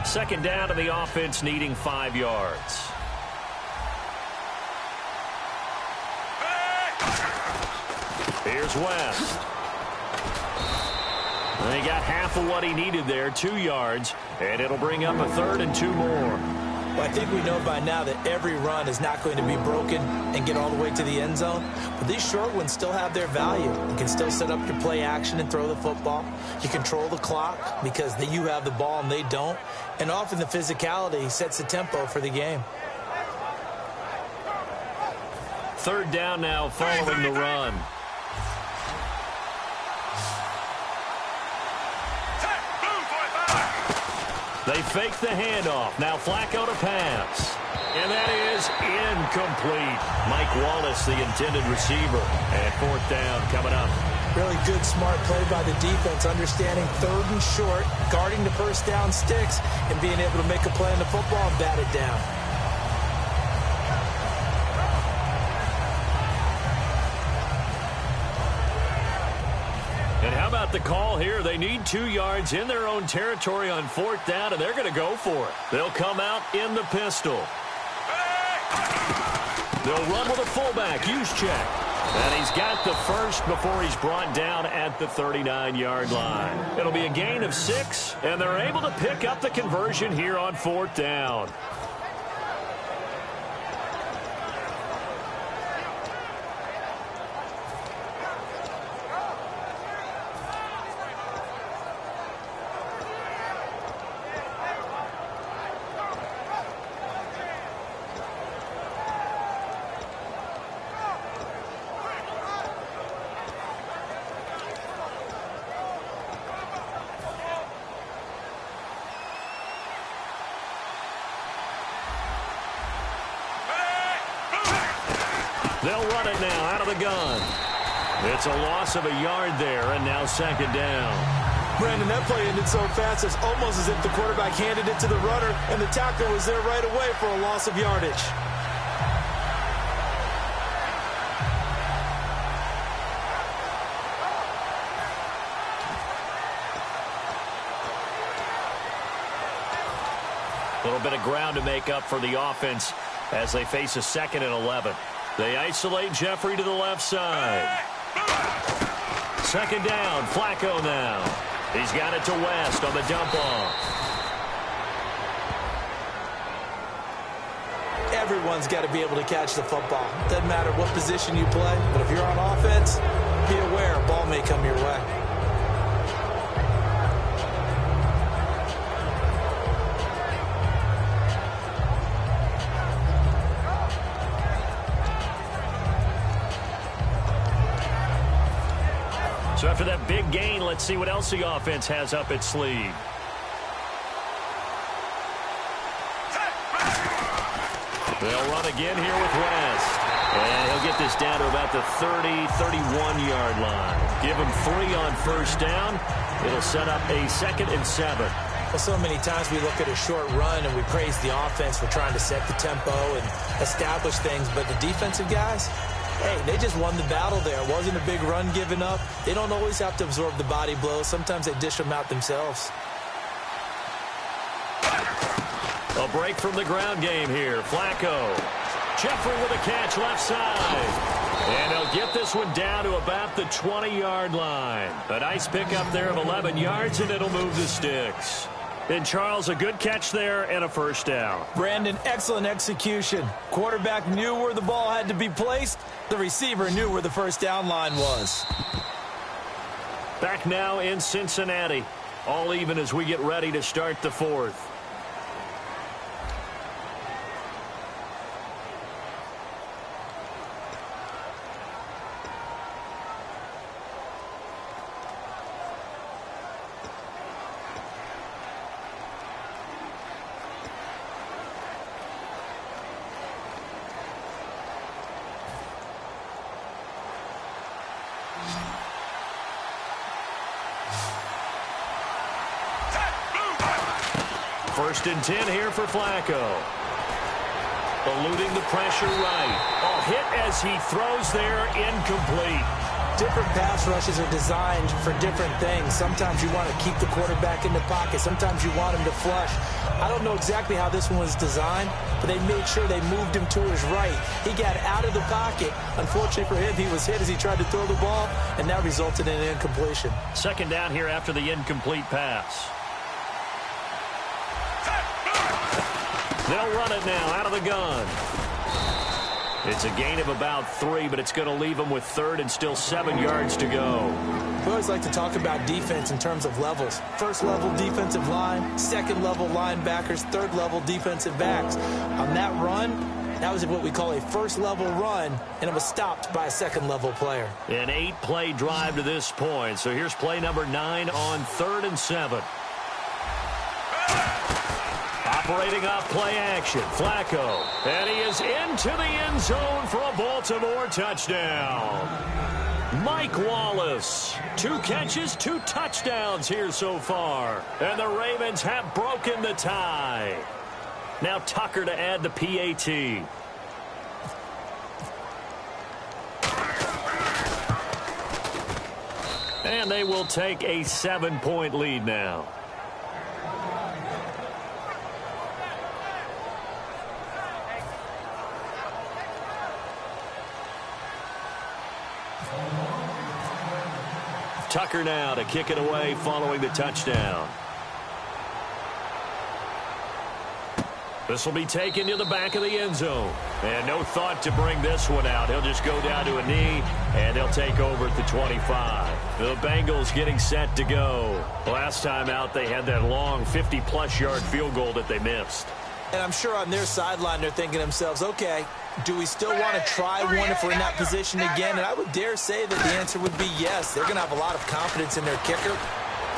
Second down to the offense, needing 5 yards. Here's West. And he got half of what he needed there, 2 yards, and it'll bring up a 3rd and 2 more.
Well, I think we know by now that every run is not going to be broken and get all the way to the end zone. But these short ones still have their value. You can still set up your play action and throw the football. You control the clock because you have the ball and they don't. And often the physicality sets the tempo for the game.
3rd down now following the run. They fake the handoff. Now Flacco to pass. And that is incomplete. Mike Wallace, the intended receiver. And 4th down coming up.
Really good, smart play by the defense, understanding 3rd and short, guarding the first down sticks, and being able to make a play on the football and bat it down.
And how about the call here? They need 2 yards in their own territory on 4th down, and they're going to go for it. They'll come out in the pistol. They'll run with a fullback, Juszczyk. And he's got the first before he's brought down at the 39-yard line. It'll be a gain of 6, and they're able to pick up the conversion here on 4th down. They'll run it now out of the gun. It's a loss of a yard there, and now second down.
Brandon, that play ended so fast, it's almost as if the quarterback handed it to the runner, and the tackler was there right away for a loss of yardage.
A little bit of ground to make up for the offense as they face a 2nd and 11. They isolate Jeffrey to the left side. Second down, Flacco now. He's got it to West on the dump off.
Everyone's got to be able to catch the football. Doesn't matter what position you play, but if you're on offense, be aware a ball may come your way.
So after that big gain, let's see what else the offense has up its sleeve. They'll run again here with West. And he'll get this down to about the 30, 31-yard line. Give him 3 on first down. It'll set up a 2nd and 7.
Well, so many times we look at a short run and we praise the offense for trying to set the tempo and establish things, but the defensive guys, hey, they just won the battle there. It wasn't a big run given up. They don't always have to absorb the body blows. Sometimes they dish them out themselves.
A break from the ground game here. Flacco. Jeffrey with a catch left side. And he'll get this one down to about the 20-yard line. A nice pickup there of 11 yards, and it'll move the sticks. And Charles, a good catch there and a first down.
Brandon, excellent execution. Quarterback knew where the ball had to be placed. The receiver knew where the first down line was.
Back now in Cincinnati. All even as we get ready to start the 4th. First and 10 here for Flacco. Eluding the pressure right. Oh, hit as he throws there, incomplete.
Different pass rushes are designed for different things. Sometimes you want to keep the quarterback in the pocket. Sometimes you want him to flush. I don't know exactly how this one was designed, but they made sure they moved him to his right. He got out of the pocket. Unfortunately for him, he was hit as he tried to throw the ball, and that resulted in an incompletion.
Second down here after the incomplete pass. They'll run it now out of the gun. It's a gain of about 3, but it's going to leave them with 3rd and still 7 yards to go.
We always like to talk about defense in terms of levels. First level defensive line, second level linebackers, third level defensive backs. On that run, that was what we call a first level run, and it was stopped by a second level player.
An 8-play drive to this point. So here's play number 9 on 3rd and 7. Operating off play action, Flacco. And he is into the end zone for a Baltimore touchdown. Mike Wallace. 2 catches, 2 touchdowns here so far. And the Ravens have broken the tie. Now Tucker to add the PAT. And they will take a 7-point lead now. Tucker now to kick it away following the touchdown. This will be taken to the back of the end zone. And no thought to bring this one out. He'll just go down to a knee, and he'll take over at the 25. The Bengals getting set to go. Last time out, they had that long 50-plus yard field goal that they missed.
And I'm sure on their sideline, they're thinking to themselves, okay, do we still want to try one if we're in that position again? And I would dare say that the answer would be yes. They're going to have a lot of confidence in their kicker.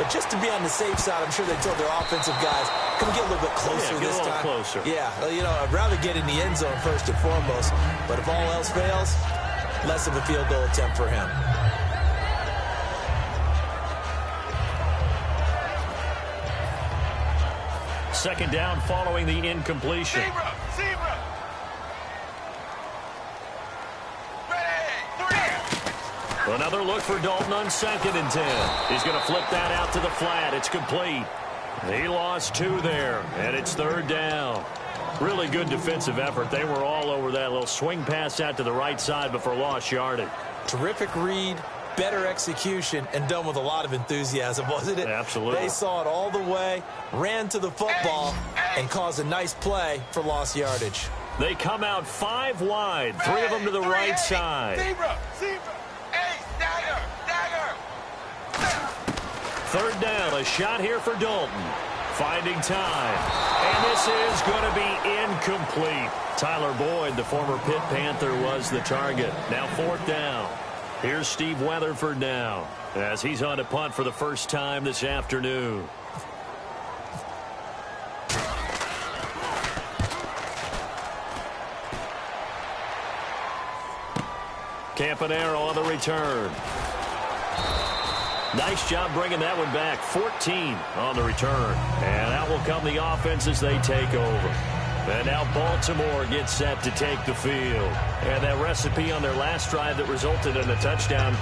But just to be on the safe side, I'm sure they told their offensive guys, come get a little bit closer
this time.
Get a little
closer.
Yeah, you know, I'd rather get in the end zone first and foremost. But if all else fails, less of a field goal attempt for him.
Second down following the incompletion.
Zebra. Ready.
Another look for Dalton on 2nd and 10. He's going to flip that out to the flat. It's complete. He lost 2 there, and it's 3rd down. Really good defensive effort. They were all over that little swing pass out to the right side before lost yardage.
Terrific read, better execution, and done with a lot of enthusiasm, wasn't it?
Absolutely.
They saw it all the way, ran to the football, and caused a nice play for lost yardage.
They come out 5 wide, 3 of them to the right side.
Zebra. Ace, dagger.
3rd down, a shot here for Dalton. Finding time. And this is going to be incomplete. Tyler Boyd, the former Pitt Panther, was the target. Now 4th down. Here's Steve Weatherford now, as he's on to punt for the first time this afternoon. Campanaro on the return. Nice job bringing that one back. 14 on the return. And out will come the offense as they take over. And now Baltimore gets set to take the field. And that recipe on their last drive that resulted in a touchdown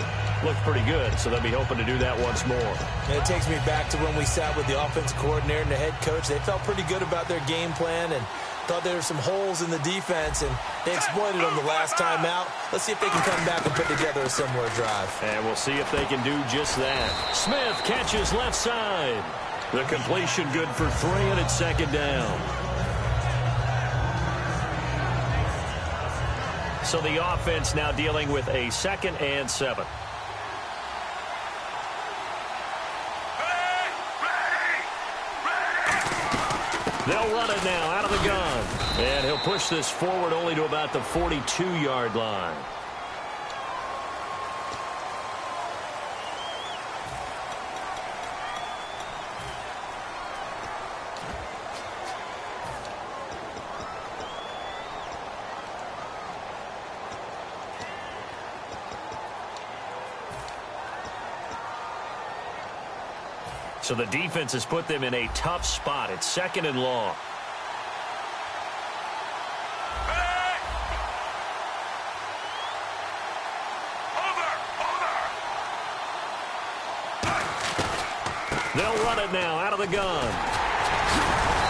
looked pretty good. So they'll be hoping to do that once more.
And it takes me back to when we sat with the offensive coordinator and the head coach. They felt pretty good about their game plan and thought there were some holes in the defense, and they exploited them the last time out. Let's see if they can come back and put together a similar drive.
And we'll see if they can do just that. Smith catches left side. The completion good for 3, and it's 2nd down. So the offense now dealing with a 2nd and 7. They'll run it now out of the gun. And he'll push this forward only to about the 42-yard line. So the defense has put them in a tough spot. It's 2nd and long. They'll run it now out of the gun.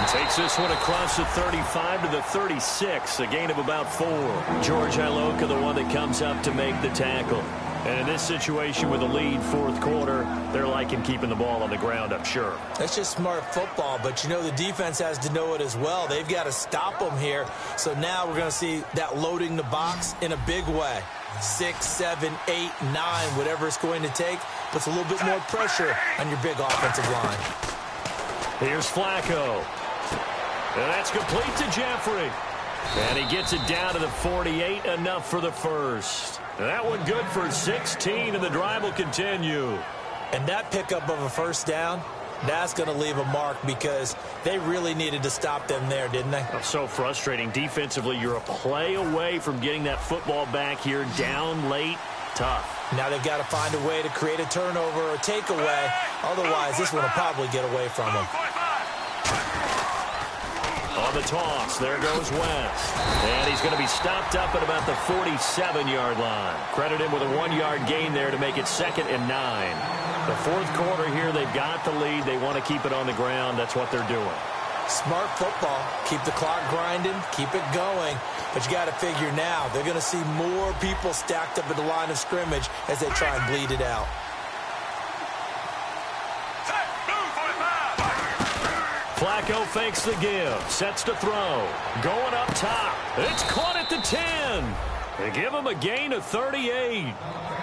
Takes this one across the 35 to the 36, a gain of about 4. George Iloka, the one that comes up to make the tackle. And in this situation with a lead 4th quarter, they're liking keeping the ball on the ground, I'm sure.
That's just smart football, but you know the defense has to know it as well. They've got to stop them here. So now we're going to see that loading the box in a big way. 6, 7, 8, 9, whatever it's going to take, puts a little bit more pressure on your big offensive line.
Here's Flacco. And that's complete to Jeffrey. And he gets it down to the 48, enough for the first. That one good for 16, and the drive will continue.
And that pickup of a first down, that's going to leave a mark because they really needed to stop them there, didn't they?
Oh, so frustrating. Defensively, you're a play away from getting that football back here, down late. Tough.
Now they've got to find a way to create a turnover or a takeaway. Otherwise, this one will probably get away from them.
On the toss, there goes West. And he's going to be stopped up at about the 47-yard line. Credit him with a 1-yard gain there to make it 2nd and 9. The 4th quarter here, they've got the lead. They want to keep it on the ground. That's what they're doing.
Smart football. Keep the clock grinding. Keep it going. But you got to figure now, they're going to see more people stacked up at the line of scrimmage as they try and bleed it out.
Flacco fakes the give, sets to throw, going up top. It's caught at the 10. They give him a gain of 38.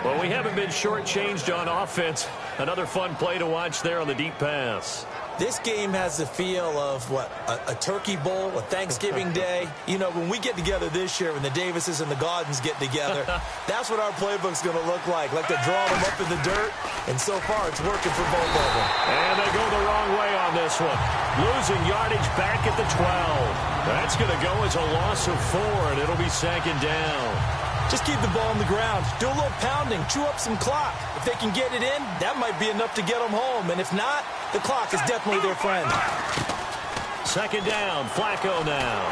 Well, we haven't been shortchanged on offense. Another fun play to watch there on the deep pass.
This game has the feel of, what, a turkey bowl, a Thanksgiving day. You know, when we get together this year, when the Davises and the Gaudens get together, that's what our playbook's going to look like they're drawing them up in the dirt, and so far it's working for both of them.
And they go the wrong way on this one. Losing yardage back at the 12. That's going to go as a loss of 4, and it'll be second down.
Just keep the ball on the ground. Do a little pounding. Chew up some clock. If they can get it in, that might be enough to get them home. And if not, the clock is definitely their friend.
Second down. Flacco now.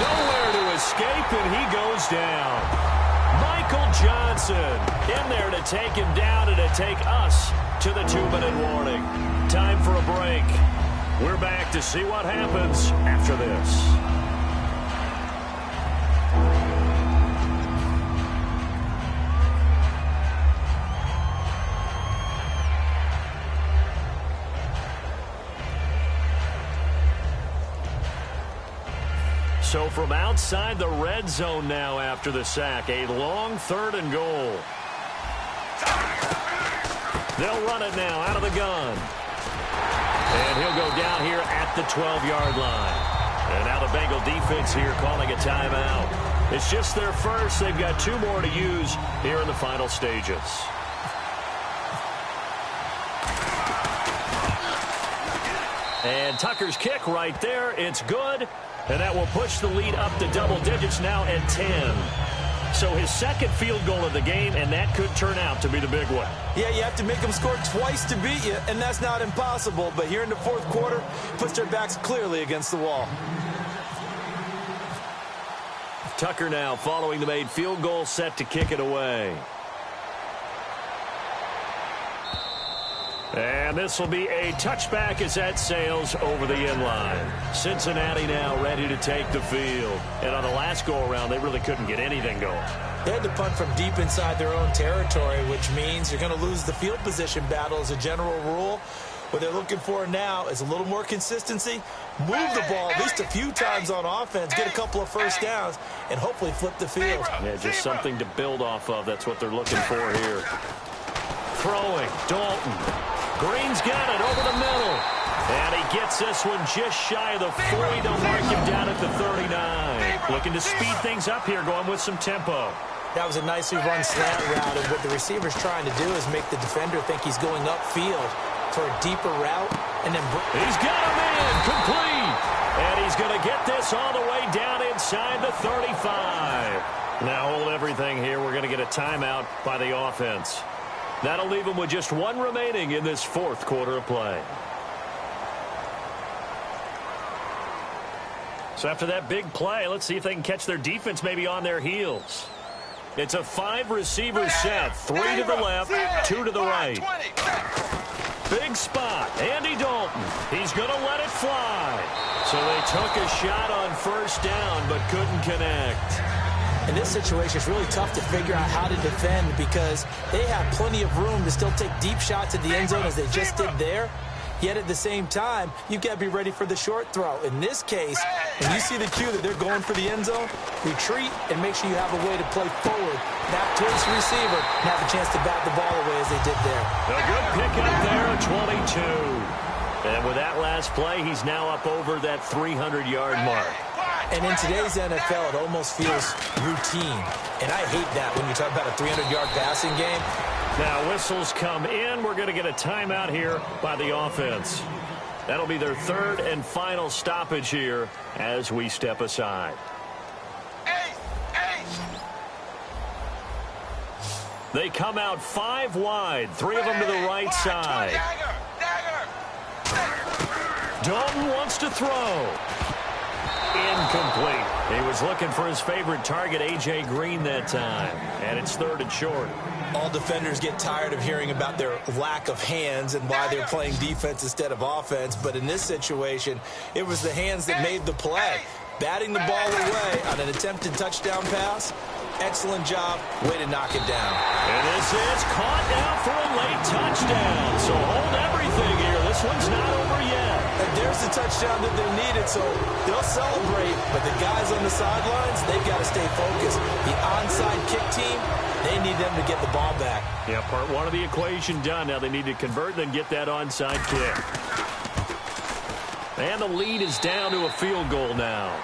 Nowhere to escape, and he goes down. Michael Johnson in there to take him down and to take us to the 2-minute warning. Time for a break. We're back to see what happens after this. So from outside the red zone now after the sack, a long 3rd and goal. They'll run it now out of the gun. And he'll go down here at the 12-yard line. And now the Bengal defense here calling a timeout. It's just their first. They've got 2 more to use here in the final stages. And Tucker's kick right there. It's good. And that will push the lead up to double digits now at 10. So his second field goal of the game, and that could turn out to be the big one.
Yeah, you have to make them score twice to beat you, and that's not impossible. But here in the 4th quarter, puts their backs clearly against the wall.
Tucker now following the made field goal, set to kick it away. And this will be a touchback as that sails over the end line. Cincinnati now ready to take the field. And on the last go-around, they really couldn't get anything going.
They had to punt from deep inside their own territory, which means you're going to lose the field position battle as a general rule. What they're looking for now is a little more consistency, move the ball at least a few times on offense, get a couple of first downs, and hopefully flip the field.
Yeah, just something to build off of. That's what they're looking for here. Throwing, Dalton. Green's got it over the middle. And he gets this one just shy of the 40. They'll mark him down at the 39. Looking to speed things up here, going with some tempo.
That was a nicely run slant route, and what the receiver's trying to do is make the defender think he's going upfield for a deeper route. And then
he's got him in, complete. And he's going to get this all the way down inside the 35. Now hold everything here. We're going to get a timeout by the offense. That'll leave them with just 1 remaining in this 4th quarter of play. So after that big play, let's see if they can catch their defense maybe on their heels. It's a 5-receiver set. 3 to the left, 2 to the right. Big spot. Andy Dalton. He's going to let it fly. So they took a shot on first down but couldn't connect.
In this situation, it's really tough to figure out how to defend because they have plenty of room to still take deep shots at the end zone as they just did there. Yet at the same time, you've got to be ready for the short throw. In this case, when you see the cue that they're going for the end zone, retreat and make sure you have a way to play forward, back towards the receiver, and have a chance to bat the ball away as they did there.
A good pick up there at 22. And with that last play, he's now up over that 300-yard mark.
And in today's NFL, it almost feels routine. And I hate that when you talk about a 300-yard passing game.
Now whistles come in. We're going to get a timeout here by the offense. That'll be their 3rd and final stoppage here as we step aside. They come out 5 wide, 3 of them to the right side. Dalton wants to throw. Incomplete. He was looking for his favorite target, A.J. Green, that time. And it's 3rd and short.
All defenders get tired of hearing about their lack of hands and why they're playing defense instead of offense. But in this situation, it was the hands that made the play. Batting the ball away on an attempted touchdown pass. Excellent job. Way to knock it down.
And this is caught now for a late touchdown. So hold everything here. This one's not over yet.
And there's the touchdown that they needed, so they'll celebrate. But the guys on the sidelines, they've got to stay focused. The onside kick team, they need them to get the ball back.
Yeah, part 1 of the equation done. Now they need to convert and then get that onside kick. And the lead is down to a field goal now.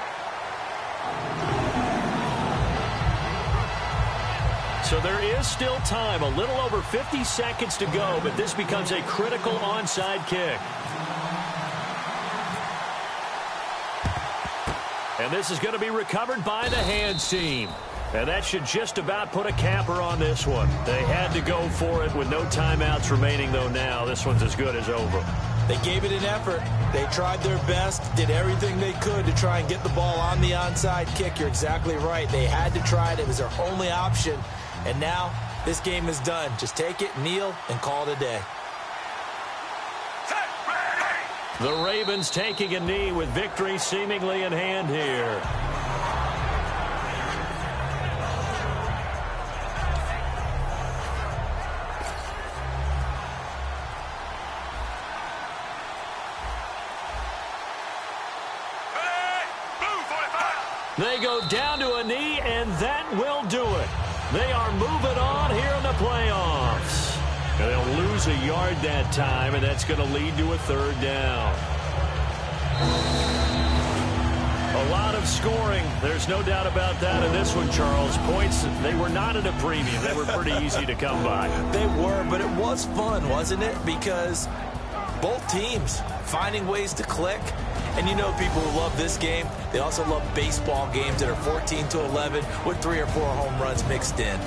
So there is still time, a little over 50 seconds to go, but this becomes a critical onside kick. And this is going to be recovered by the hands team. And that should just about put a capper on this one. They had to go for it with no timeouts remaining, though now. This one's as good as over.
They gave it an effort. They tried their best, did everything they could to try and get the ball on the onside kick. You're exactly right. They had to try it. It was their only option. And now this game is done. Just take it, kneel, and call it a day.
The Ravens taking a knee with victory seemingly in hand here. They go down to a knee, and that will do it. They are moving on here in the playoffs. And they'll lose a yard that time, and that's going to lead to a third down. A lot of scoring. There's no doubt about that in this one, Charles. Points, they were not at a premium. They were pretty easy to come by.
They were, but it was fun, wasn't it? Because both teams finding ways to click. And you know people who love this game, they also love baseball games that are 14-11 with 3 or 4 home runs mixed in.